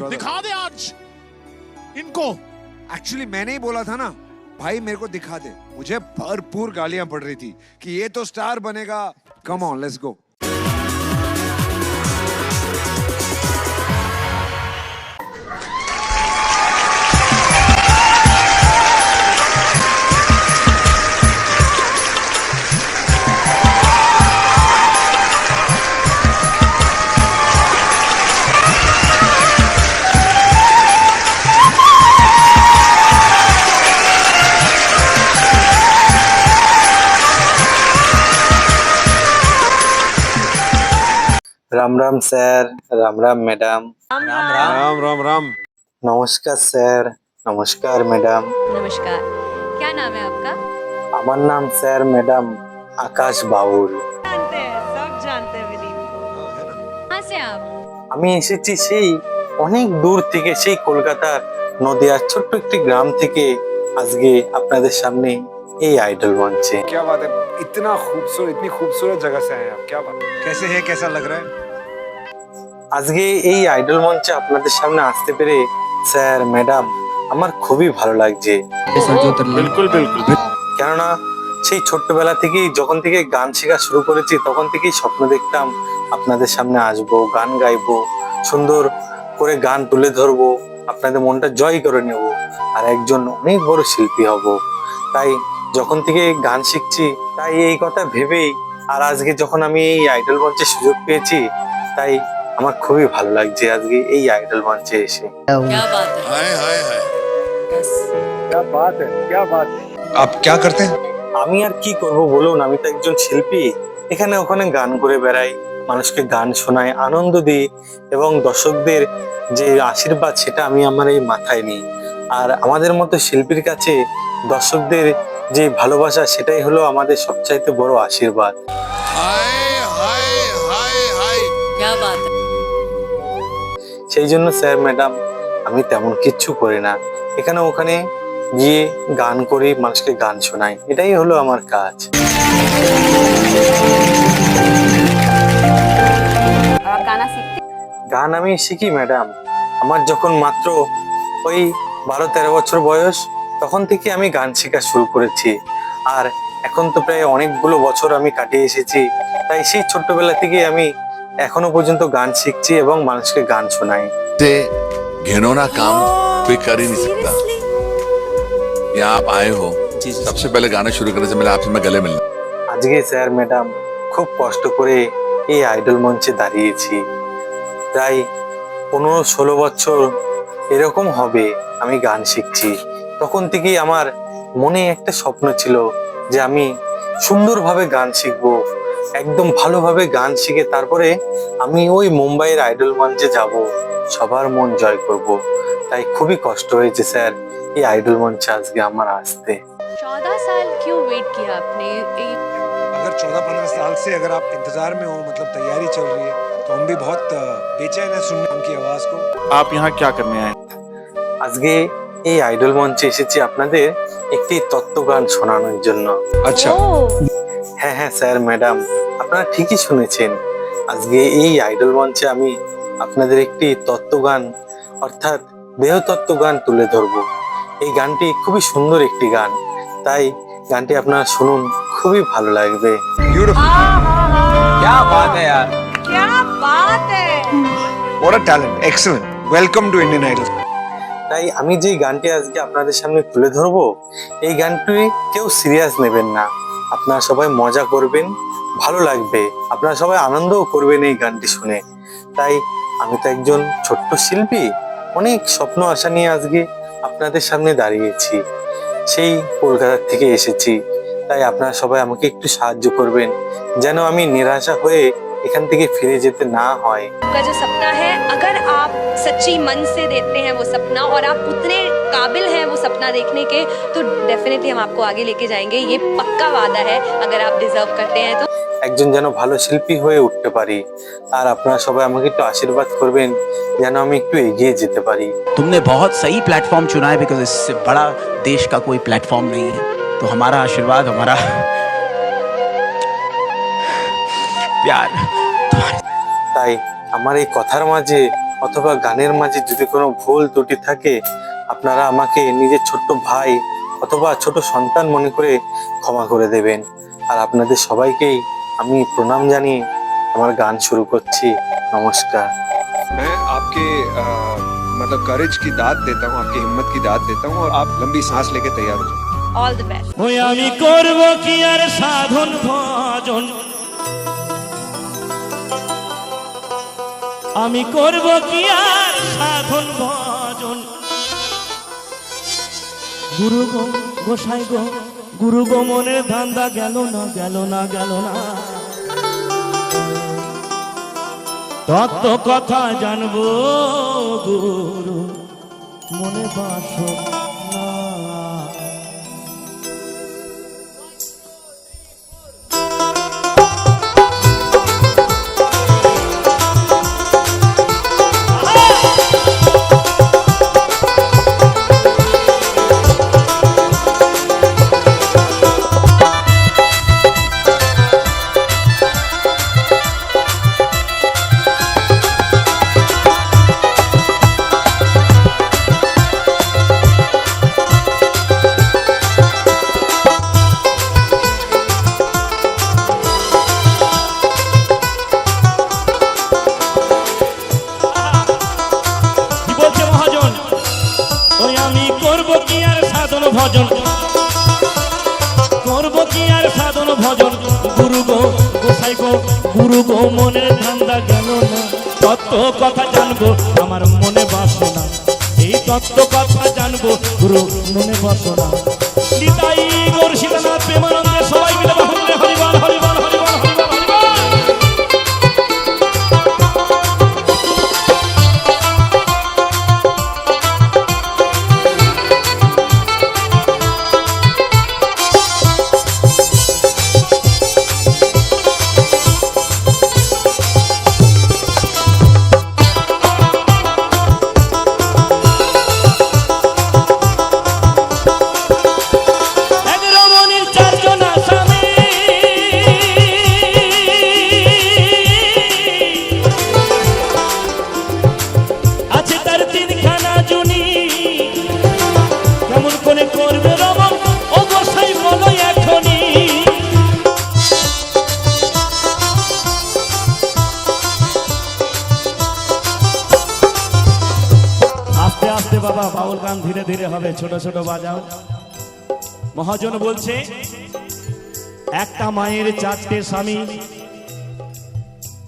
दिखा दे आज इनको। एक्चुअली मैंने ही बोला था ना भाई मेरे को दिखा दे। मुझे भरपूर गालियां पड़ रही थी कि ये तो स्टार बनेगा। Come on let's go. Ram Ram sir, Ram Ram madam. Ram Ram Ram. नमस्कार सर, नमस्कार मैडम। नमस्कार, क्या नाम है आपका? আমার নাম স্যার ম্যাডাম আকাশ বাউল। जानते हैं, सब जानते हैं विनीत को। कहाँ से आप? আমি এসেছি সেই অনেক দূর থেকে, সেই কলকাতার নদিয়ার ছোট্ট একটি গ্রাম থেকে আজকে আপনাদের সামনে এই আইডল মঞ্চে। क्या बात है, इतना खूबसूरत, इतनी खूबसूरत जगह से आए आप। क्या बात, कैसे है, कैसा लग रहा है? আজকে এই আইডল মঞ্চে আপনাদের সামনে আসতে পেরে স্যার ম্যাডাম আমার খুবই ভালো লাগছে। बिल्कुल बिल्कुल। কেননা সেই ছোট্টবেলা থেকেই যখন থেকে গান শেখা শুরু করেছি তখন থেকেই স্বপ্ন দেখতাম আপনাদের সামনে আসবো, গান গাইবো, সুন্দর করে গান তুলে ধরবো, আপনাদের মনটা জয় করে নেব আর একজন অনেক বড় শিল্পী হব। তাই যখন থেকে গান শিখছি তাই এই কথা ভেবেই আর আজকে যখন আমি এই আইডল মঞ্চে সুযোগ পেয়েছি তাই আমার খুবই ভালো লাগছে আজকে এই আইডল মঞ্চে এসে। क्या बात है? हाय हाय हाय। क्या बात है, क्या बात है। आप क्या करते हैं? আমি আর কি করব বলুন, আমি তো একজন শিল্পী। এখানে ওখানে গান করে বেড়াই, মানুষকে গান শোনাই, আনন্দ দিই এবং দর্শকদের যে আশীর্বাদ সেটা আমি আমার এই মাথায় নিই। আর আমাদের মতো শিল্পীর কাছে দর্শকদের যে ভালোবাসা সেটাই হলো আমাদের সবচাইতে বড় আশীর্বাদ। हाय हाय हाय हाय। क्या बात है? সেই জন্য স্যার ম্যাডাম আমি তেমন কিচ্ছু করি না, এখানে ওখানে গিয়ে গান করি, মানুষকে গান শোনাই, এটাই হলো আমার কাজ। आप गाना सीखते? গান আমি শিখি ম্যাডাম। আমার যখন মাত্র ওই 12-13 বছর বয়স তখন থেকে আমি গান শেখা শুরু করেছি আর এখন তো প্রায় অনেকগুলো বছর আমি কাটিয়ে এসেছি। তাই সেই ছোট্টবেলা থেকে আমি এখনো পর্যন্ত গান শিখছি এবং মানুষকে গান শোনাই। से घिनौना काम कोई कर ही नहीं सकता। यहाँ आप आए हो, सबसे पहले गाना शुरू करने से पहले आपसे मैं गले मिलना। আজকে স্যার ম্যাডাম খুব কষ্ট করে এই আইডল মঞ্চে দাঁড়িয়েছি। প্রায় 15-16 বছর এরকম হবে আমি গান শিখছি। তখন থেকেই আমার মনে একটা স্বপ্ন ছিল যে আমি সুন্দরভাবে গান শিখবো, একদম ভালোভাবে গান শিখে তারপরে আমি ওই মুম্বাইয়ের আইডল মঞ্চে যাব, সবার মন জয় করব। তাই খুবই কষ্ট হয়েছে স্যার এই আইডল মঞ্চে আজকে আমার আসতে। 14 साल क्यों वेट किया आपने? अगर 14-15 साल से अगर आप इंतजार में हो, मतलब तैयारी चल रही है, तो हम भी बहुत बेचैन है सुनने उनकी आवाज को। आप यहाँ क्या करने आए? আজকে এই আইডল মঞ্চে এসেছি আপনাদের একটি তত্ত্বগান শোনানোর জন্য। अच्छा। হ্যাঁ হ্যাঁ স্যার ম্যাডাম আপনারা ঠিকই শুনেছেন, আজকে এই আইডল মঞ্চে আমি আপনাদের একটি তত্ত্বগান অর্থাৎ দেহতত্ত্ব গান তুলে ধরবো। এই গানটি খুবই সুন্দর একটি গান, তাই গানটি আপনারা শুনুন, খুবই ভালো লাগবে। क्या बात है यार, क्या बात है? what a talent, excellent, welcome to Indian Idol। তাই আমি যে গানটি আজকে আপনাদের সামনে তুলে ধরবো এই গানটি কেউ সিরিয়াস নেবেন না, আপনারা সবাই মজা করবেন, ভালো লাগবে, আপনারা সবাই আনন্দও করবেন এই গানটি শুনে। তাই আমি তো একজন ছোট্ট শিল্পী, অনেক স্বপ্ন আশা নিয়ে আজকে আপনাদের সামনে দাঁড়িয়েছি, সেই কলকাতা থেকে এসেছি। তাই আপনারা সবাই আমাকে একটু সাহায্য করবেন যেন আমি নিরাশা হয়ে এখান থেকে ফিরে যেতে না হয়। आपका जो सपना है, अगर आप सच्ची मन से देखते हैं वो सपना और आप उतने काबिल हैं वो सपना देखने के, तो डेफिनेटली हम आपको आगे लेके जाएंगे, ये पक्का वादा है। अगर आप डिजर्व करते हैं तो একজন যেন ভালো শিল্পী হয়ে উঠতে পারি আর আপনারা সবাই আমাকে একটু আশীর্বাদ করবেন যেন আমি একটু এগিয়ে যেতে পারি। तुमने बहुत सही प्लेटफॉर्म चुना है, बिकॉज इससे बड़ा देश का कोई प्लेटफॉर्म नहीं है। तो हमारा आशीर्वाद, हमारा प्यार তাই আমার এই কথার মাঝে অথবা গানের মাঝে যদি কোনো ভুল ত্রুটি থাকে, আপনারা আমাকে নিজের ছোট্ট ভাই অথবা ছোট সন্তান মনে করে ক্ষমা করে দেবেন। আর আপনাদের সবাইকেই আমি প্রণাম জানিয়ে আমার গান শুরু করছি। নমস্কার। मैं आपके मतलब करेज की दाद देता हूँ, आपकी हिम्मत की दाद देता हूँ, और आप लंबी सांस लेके तैयार हो जाए। All the best. ওই আমি করব কি আর সাধন ভজন, আমি করব কি আর সাধন ভজন, গুরু গো গোসাই গো, গুরু গো মনের ধান্দা গেল না গেল না গেল না, তত্ত্ব কথা জানবো গুরু মনে বাসো না। ভজন করব কি আর সাধন ভজন, গুরু গো গোসাই গো, গুরু গো মনের ধান্দা গেল না, তত্ত্ব কথা জানবো আমার মনে বাসনা, এই তত্ত্ব কথা জানবো গুরু মনে বাসনা। নিতাই গৌর সীতানাথ প্রেমানন্দে সবাই মিলে বাহুল্যে হরিবল হরিবল হরিবল হরিবল হরিবল। বাবা বাউল গান ধীরে ধীরে হবে, ছোট ছোট বাজাও। মহাজন বলছে একটা মায়ের চারটে স্বামী,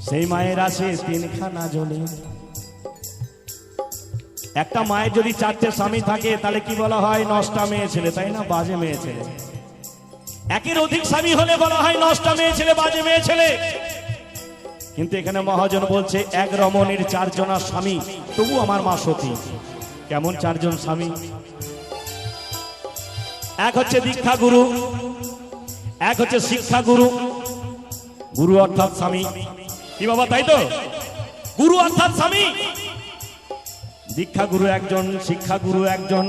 সেই মায়ের আছে তিনখানা জমি। একটা মায়ের যদি চারটে স্বামী থাকে তাহলে কি বলা হয়? নষ্টা মেয়ে ছেলে, তাই না? বাজে মেয়ে ছেলে। একের অধিক স্বামী হলে বলা হয় নষ্টা মেয়ে ছেলে, বাজে মেয়ে ছেলে। কিন্তু এখানে মহাজন বলছে এক রমণীর চারজনা স্বামী, তবু আমার মা সতী। কেমন চারজন স্বামী? এক হচ্ছে দীক্ষা গুরু, এক হচ্ছে শিক্ষা গুরু। গুরু অর্থাৎ স্বামী, কি বাবা তাই তো? গুরু অর্থাৎ স্বামী। দীক্ষা গুরু একজন, শিক্ষা গুরু একজন,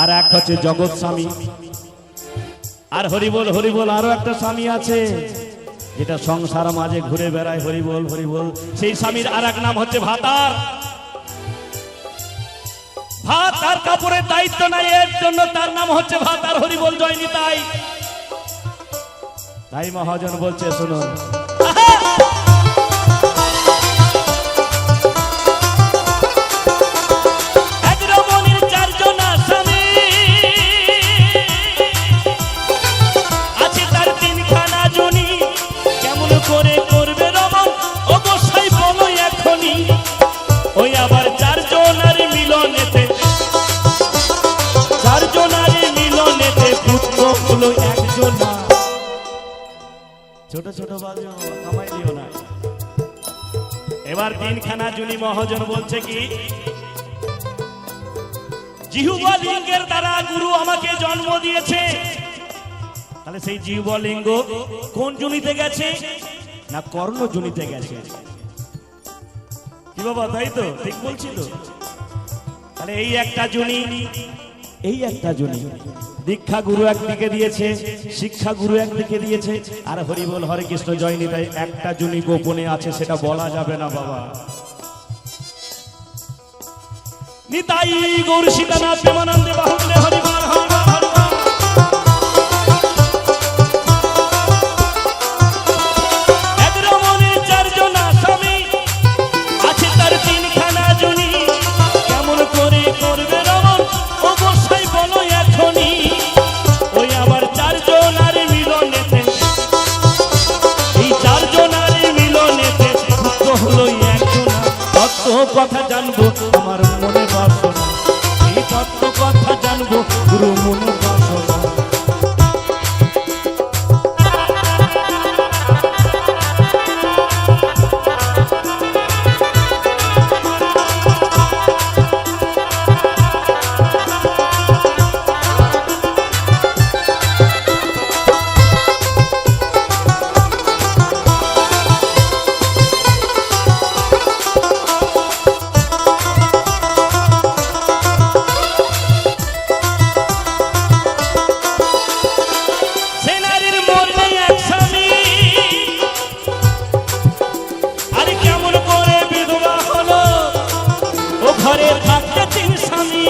আর এক হচ্ছে জগৎ স্বামী। আর হরিবল হরিবল আরো একটা স্বামী আছে, যেটা সংসার মাঝে ঘুরে বেড়ায়, হরিবল হরিবল। সেই স্বামীর আর এক নাম হচ্ছে ভাতার। ভাত আর কাপড়ের দায়িত্ব নাই, এর জন্য তার নাম হচ্ছে ভাত। আর হরিবল জয়নি তাই। তাই মহাজন বলছে শুনুন, এক রমণীর চারজনা স্বামী, আছে তার তিনখানা জনি, কেমন করে করবে রমণ অবশ্যই বলো এখনই। ওই আবার চারজনার মিলনেতে, চারজনার মিলনেতে পুত্র হলো একজনা। ছোট ছোট বাজো, কামাই দিও না। এবার তিনখানা জুনি মহাজন বলছে কি, জিহ্বা লিঙ্গের দ্বারা গুরু আমাকে জন্ম দিয়েছে। তাহলে সেই জিহ্বা লিঙ্গ কোন জুনিতে গেছে? না কর্ণ জুনিতে গেছে। কি বাবা তাই তো? ঠিক বলছি তো? তাহলে এই একটা জুনি, এই একটা জুনি। দীক্ষা গুরু একদিকে দিয়েছে, শিক্ষা গুরু একদিকে দিয়েছে, আর হরিবল হরে কৃষ্ণ জয়নি তাই একটা জুনি গোপনে আছে, সেটা বলা যাবে না বাবা। নিতাই গৌর সীতানাথ প্রেমানন্দে বাহুলে হরিবার হরিবার হরিবার। এক রমণের চারজন আসামি, আছে তার তিনখানা জনি। কেমন করে করবে রমণ ও গোসাই বলো এখনই। ওই আবার চারজন আর মিলনেতে, এই চারজন আর মিলনেতে পুত্র হলো একজনা। তত্ত্ব কথা জানবো আমার মনে বাসনা, এই তত্ত্ব কথা জানবো গুরু মনে বাসনা। সেনারির মরবে এক স্বামী, আরে কেমন করে বিধবা হলো ও ঘরে থাকতে তিন স্বামী।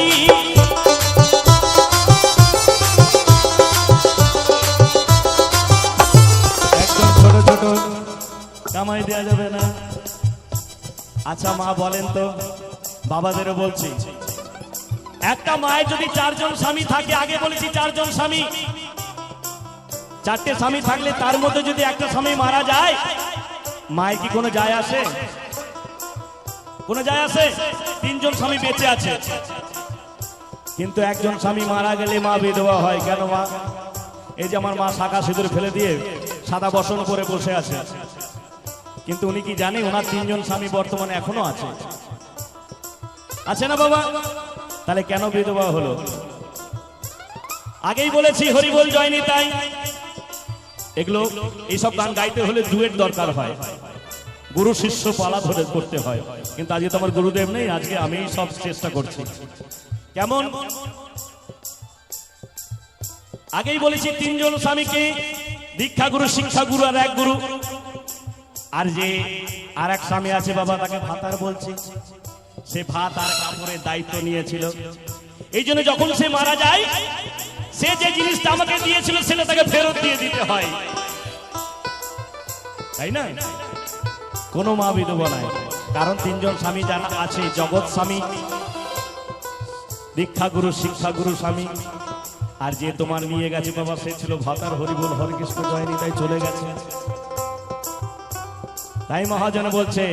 একদম ছোট ছোট কামাই দেওয়া যাবে না। আচ্ছা মা বলেন তো, বাবাদেরও বলছি, একটা মায়ের যদি চারজন স্বামী থাকে, আগে বলেছি চারজন স্বামী, চারটে স্বামী থাকলে তার মধ্যে যদি একটা স্বামী মারা যায়, মায়ের কি কোনো যায় আসে? কোনো যায় আসে? তিনজন স্বামী বেঁচে আছে, কিন্তু একজন স্বামী মারা গেলে মা বিধবা হয়। কেন মা? এই যে আমার মা শাঁখা সিঁদুর ফেলে দিয়ে সাদা বসন করে বসে আছে, কিন্তু উনি কি জানে ওনার তিনজন স্বামী বর্তমানে এখনো আছে? আছে না বাবা? তাহলে কেন বিধবা হলো? আগেই বলেছি হরিবোল জয়নি তাই। এগুলো এইসব গান গাইতে হলে ডুয়েট দরকার হয়, গুরু শিষ্য পালা ধরে করতে হয়, কিন্তু আজকে তো আমার গুরুদেব নেই, আজকে আমি সব চেষ্টা করছি। কেমন? আগেই বলেছি তিনজন স্বামীকে দীক্ষা গুরু, শিক্ষা গুরু আর এক গুরু। আর যে আর এক স্বামী আছে বাবা, তাকে ভাতার বলছি। সে ভাত আর কাপড়ের দায়িত্ব নিয়েছিল, এই জন্য যখন সে মারা যায়, সে যে জিনিসটা আমাকে দিয়েছিল সেটা তাকে ফেরত দিয়ে দিতে হয়, তাই না? কোনো মা বিধবা নাই, কারণ তিনজন স্বামী জানা আছে, জগৎ স্বামী, দীক্ষা গুরু, শিক্ষা গুরু স্বামী। আর যে তোমার নিয়ে গেছে বাবা, সে ছিল ভাতার। হরিবোল হরে কৃষ্ণ জয়নি তাই চলে গেছে। তাই মহাজন বলছে,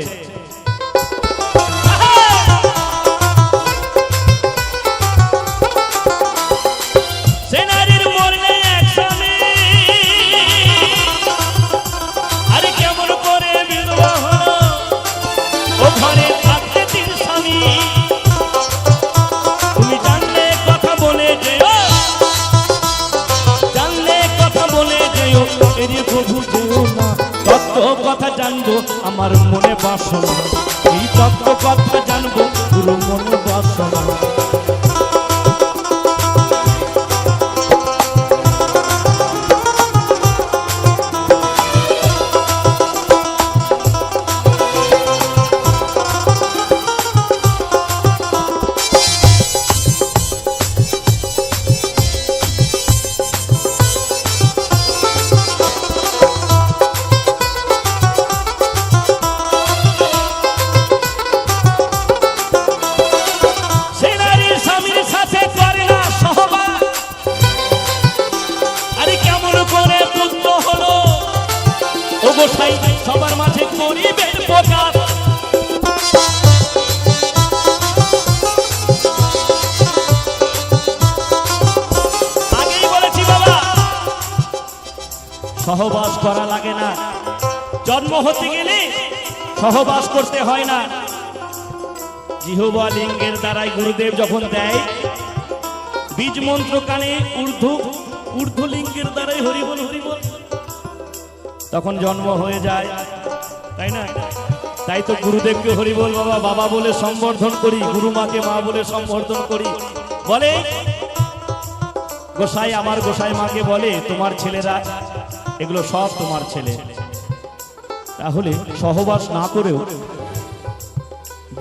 সেনারির মরলে এক স্বামী, আরে কেমন করে বিধবা হলো ও ঘরে থাকতে তিন স্বামী। তুমি জানলে কথা বলে যেও, জানলে কথা বলে যেও, এরে প্রভু যেও না। তত্ত্ব কথা জানবো আমার মনে বাসনা, এই তত্ত্ব কথা জানবো গুরু মনে বাসনা। সবার মাঝে গরিবের প্রকার, আগেই বলেছি বাবা, সহবাস করা লাগে না। জন্ম হতে গেলে সহবাস করতে হয় না। জিহ্বা লিঙ্গের দ্বারাই গুরুদেব যখন দেয় বীজ মন্ত্র কানে, ঊর্ধ্ব লিঙ্গের দ্বারাই হরিবোল হরিবোল, তখন জন্ম হয়ে যায়, তাই না? তাই তো গুরুদেবকে হরিবোল বাবা বাবা বলে সম্বোধন করি, গুরুমাকে মা বলে সম্বোধন করি। বলে গোসাই, আমার গোসাই মাকে বলে তোমার ছেলেরা এগুলো সব তোমার ছেলে। তাহলে সহবাস না করেও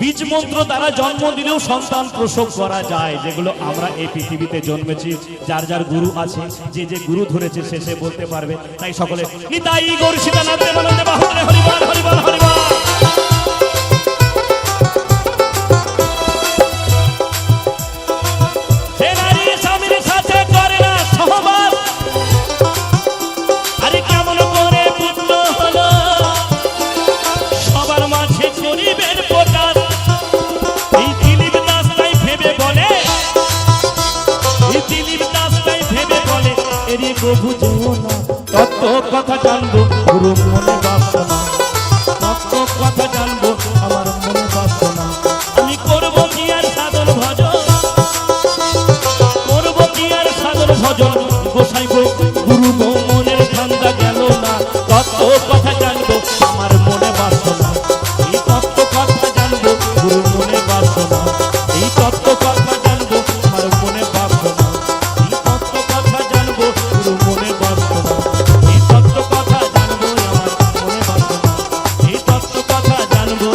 বীজ মন্ত্র দ্বারা জন্ম দিলেও সন্তান প্রসব করা যায়, যেগুলো আমরা এই পৃথিবীতে জন্মেছি। যার যার গুরু আছে, যে যে গুরু ধরেছে সে বলতে পারবে। তাই সকলে নিতাই গৌর সীতানাথ প্রেমানন্দে বাহুরে হরিবল হরিবল হরিবল। হে নারী স্বামীর সাথে করে না সহবাস, আরে কেমন করে পুত্র হলো সবার মাঝে গরিবের প্রকাশ। এই দিলীপ দাস তাই ভেবে বলে, এই দিলীপ দাস তাই ভেবে বলে, এরে গো বুঝো না তত্ত্ব কথা জানবো গুরু মনে বাসনা, তত্ত্ব কথা জানবো আমার মনে বাসনা। আমি করবো কি আর সাধন ভজন, করবো কি আর সাধন ভজন, গোসাই গো গুরু গো মনের ঠান্ডা গেল না, তত্ত্ব কথা জানবো আমার মনে বাসনা। এই তত্ত্ব কথা জানবো গুরু মনে বাসনা, এই তত্ত্ব কথা জানবো আমার মনে বাসনা, এই তত্ত্ব কথা জানবো গুরু মনে বাসনা, এই তত্ত্ব কথা জানবো আমার মনে বাসনা, এই তত্ত্ব কথা জানবো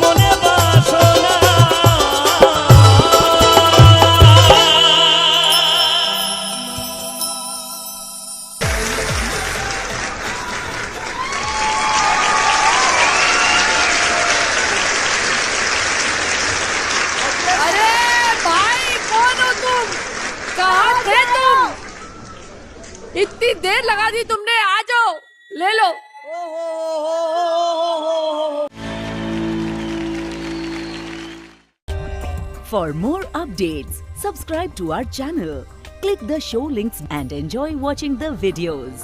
মনে বাসনা। अरे भाई कौन हो तुम? कहाँ थे तुम? इतनी देर लगा दी तुमने, आ जाओ ले लो। For more updates, subscribe to our channel, click the show links and enjoy watching the videos.